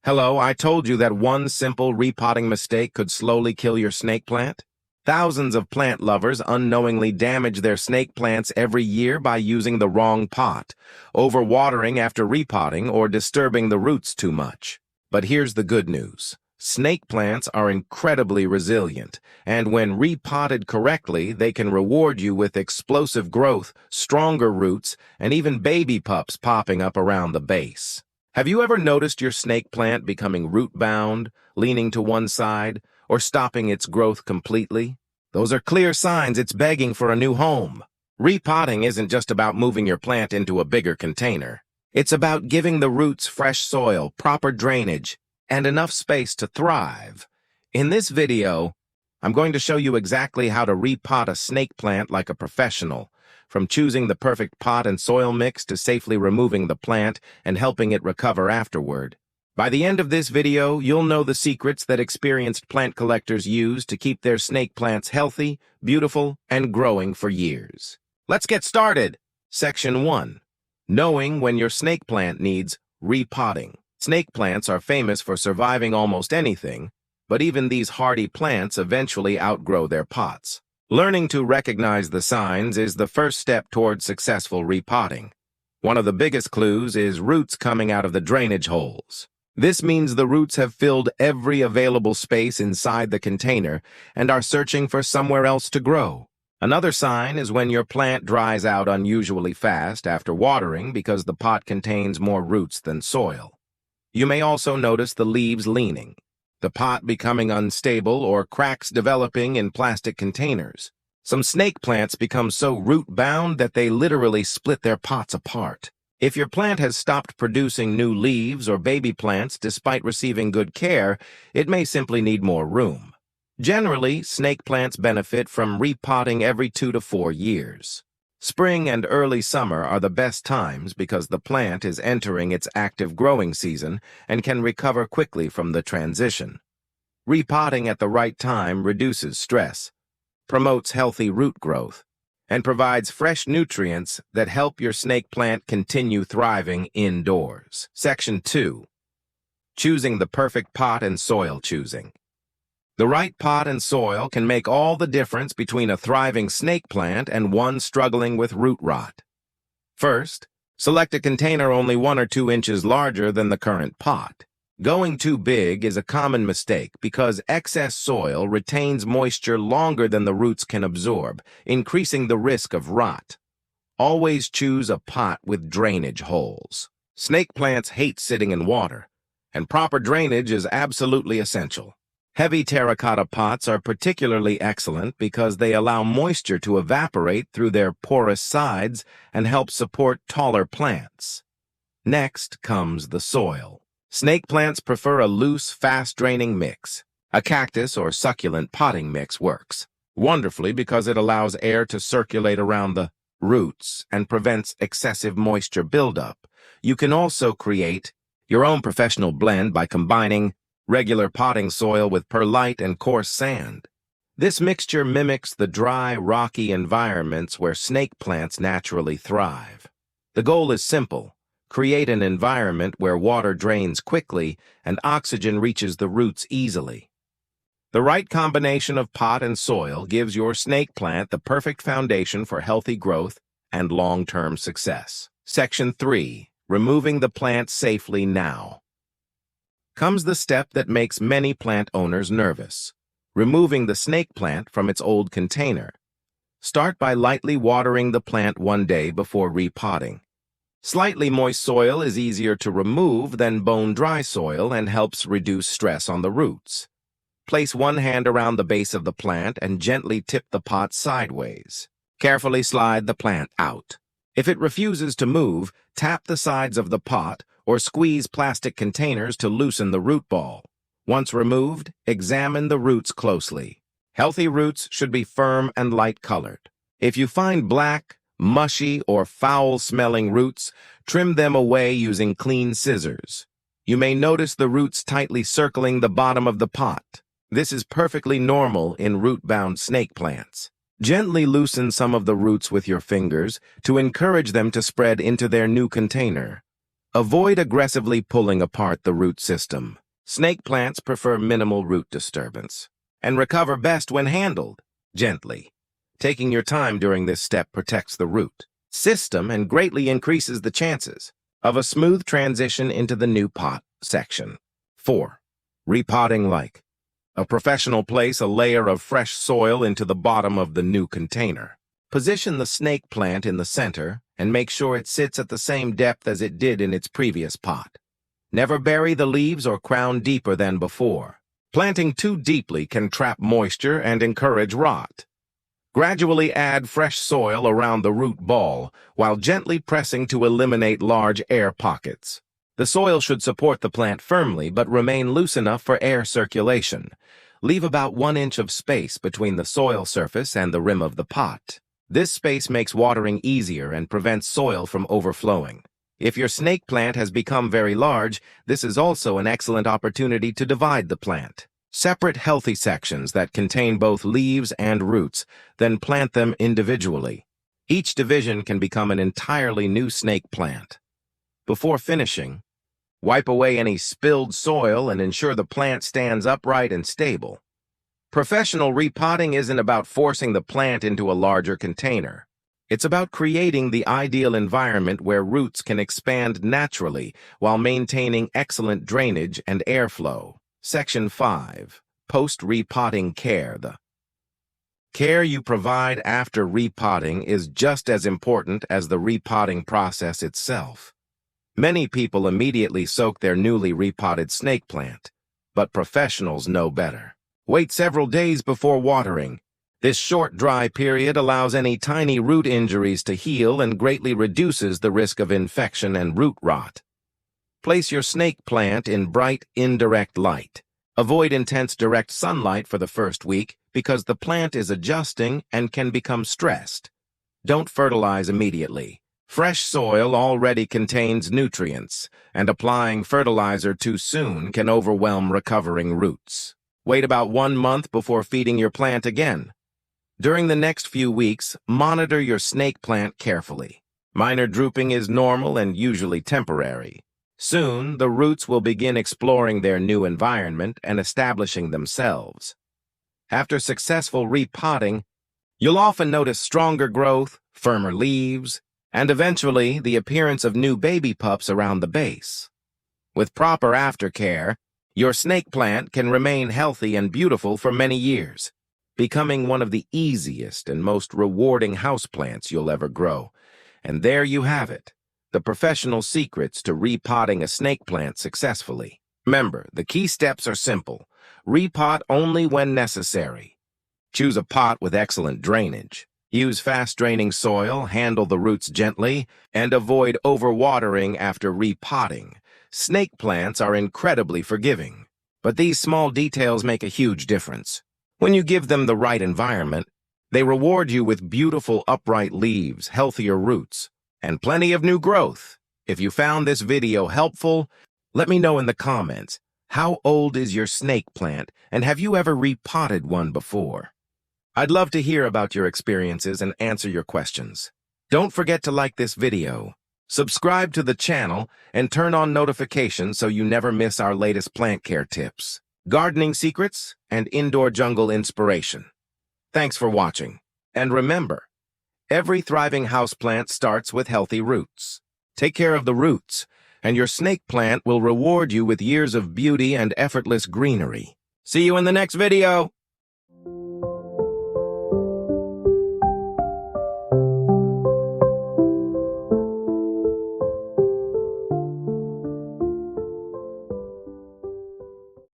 Hello, I told you that one simple repotting mistake could slowly kill your snake plant. Thousands of plant lovers unknowingly damage their snake plants every year by using the wrong pot, overwatering after repotting, or disturbing the roots too much. But here's the good news. Snake plants are incredibly resilient, and when repotted correctly, they can reward you with explosive growth, stronger roots, and even baby pups popping up around the base. Have you ever noticed your snake plant becoming root-bound, leaning to one side, or stopping its growth completely? Those are clear signs it's begging for a new home. Repotting isn't just about moving your plant into a bigger container. It's about giving the roots fresh soil, proper drainage, and enough space to thrive. In this video, I'm going to show you exactly how to repot a snake plant like a professional, from choosing the perfect pot and soil mix to safely removing the plant and helping it recover afterward. By the end of this video, you'll know the secrets that experienced plant collectors use to keep their snake plants healthy, beautiful, and growing for years. Let's get started! Section 1. Knowing when your snake plant needs repotting. Snake plants are famous for surviving almost anything, but even these hardy plants eventually outgrow their pots. Learning to recognize the signs is the first step toward successful repotting. One of the biggest clues is roots coming out of the drainage holes. This means the roots have filled every available space inside the container and are searching for somewhere else to grow. Another sign is when your plant dries out unusually fast after watering because the pot contains more roots than soil. You may also notice the leaves leaning, the pot becoming unstable, or cracks developing in plastic containers. Some snake plants become so root-bound that they literally split their pots apart. If your plant has stopped producing new leaves or baby plants despite receiving good care, it may simply need more room. Generally, snake plants benefit from repotting every 2 to 4 years. Spring and early summer are the best times because the plant is entering its active growing season and can recover quickly from the transition. Repotting at the right time reduces stress, promotes healthy root growth, and provides fresh nutrients that help your snake plant continue thriving indoors. Section 2. Choosing the perfect pot and soil choosing. The right pot and soil can make all the difference between a thriving snake plant and one struggling with root rot. First, select a container only 1 or 2 inches larger than the current pot. Going too big is a common mistake because excess soil retains moisture longer than the roots can absorb, increasing the risk of rot. Always choose a pot with drainage holes. Snake plants hate sitting in water, and proper drainage is absolutely essential. Heavy terracotta pots are particularly excellent because they allow moisture to evaporate through their porous sides and help support taller plants. Next comes the soil. Snake plants prefer a loose, fast-draining mix. A cactus or succulent potting mix works wonderfully because it allows air to circulate around the roots and prevents excessive moisture buildup. You can also create your own professional blend by combining regular potting soil with perlite and coarse sand. This mixture mimics the dry, rocky environments where snake plants naturally thrive. The goal is simple. Create an environment where water drains quickly and oxygen reaches the roots easily. The right combination of pot and soil gives your snake plant the perfect foundation for healthy growth and long-term success. Section 3. Removing the plant safely now. Comes the step that makes many plant owners nervous: removing the snake plant from its old container. Start by lightly watering the plant one day before repotting. Slightly moist soil is easier to remove than bone-dry soil and helps reduce stress on the roots. Place one hand around the base of the plant and gently tip the pot sideways. Carefully slide the plant out. If it refuses to move, tap the sides of the pot or squeeze plastic containers to loosen the root ball. Once removed, examine the roots closely. Healthy roots should be firm and light-colored. If you find black, mushy, or foul-smelling roots, trim them away using clean scissors. You may notice the roots tightly circling the bottom of the pot. This is perfectly normal in root-bound snake plants. Gently loosen some of the roots with your fingers to encourage them to spread into their new container. Avoid aggressively pulling apart the root system. Snake plants prefer minimal root disturbance and recover best when handled gently. Taking your time during this step protects the root system and greatly increases the chances of a smooth transition into the new pot section. 4. Repotting like. A professional place a layer of fresh soil into the bottom of the new container. Position the snake plant in the center and make sure it sits at the same depth as it did in its previous pot. Never bury the leaves or crown deeper than before. Planting too deeply can trap moisture and encourage rot. Gradually add fresh soil around the root ball while gently pressing to eliminate large air pockets. The soil should support the plant firmly but remain loose enough for air circulation. Leave about 1 inch of space between the soil surface and the rim of the pot. This space makes watering easier and prevents soil from overflowing. If your snake plant has become very large, this is also an excellent opportunity to divide the plant. Separate healthy sections that contain both leaves and roots, then plant them individually. Each division can become an entirely new snake plant. Before finishing, wipe away any spilled soil and ensure the plant stands upright and stable. Professional repotting isn't about forcing the plant into a larger container. It's about creating the ideal environment where roots can expand naturally while maintaining excellent drainage and airflow. Section 5. Post-repotting care. The care you provide after repotting is just as important as the repotting process itself. Many people immediately soak their newly repotted snake plant, but professionals know better. Wait several days before watering. This short dry period allows any tiny root injuries to heal and greatly reduces the risk of infection and root rot. Place your snake plant in bright, indirect light. Avoid intense direct sunlight for the first week because the plant is adjusting and can become stressed. Don't fertilize immediately. Fresh soil already contains nutrients, and applying fertilizer too soon can overwhelm recovering roots. Wait about 1 month before feeding your plant again. During the next few weeks, monitor your snake plant carefully. Minor drooping is normal and usually temporary. Soon, the roots will begin exploring their new environment and establishing themselves. After successful repotting, you'll often notice stronger growth, firmer leaves, and eventually the appearance of new baby pups around the base. With proper aftercare, your snake plant can remain healthy and beautiful for many years, becoming one of the easiest and most rewarding houseplants you'll ever grow. And there you have it, the professional secrets to repotting a snake plant successfully. Remember, the key steps are simple. Repot only when necessary. Choose a pot with excellent drainage. Use fast-draining soil, handle the roots gently, and avoid overwatering after repotting. Snake plants are incredibly forgiving, but these small details make a huge difference. When you give them the right environment, they reward you with beautiful upright leaves, healthier roots, and plenty of new growth. If you found this video helpful, let me know in the comments. How old is your snake plant, and have you ever repotted one before? I'd love to hear about your experiences and answer your questions. Don't forget to like this video, subscribe to the channel, and turn on notifications so you never miss our latest plant care tips, gardening secrets, and indoor jungle inspiration. Thanks for watching. And remember, every thriving houseplant starts with healthy roots. Take care of the roots, and your snake plant will reward you with years of beauty and effortless greenery. See you in the next video!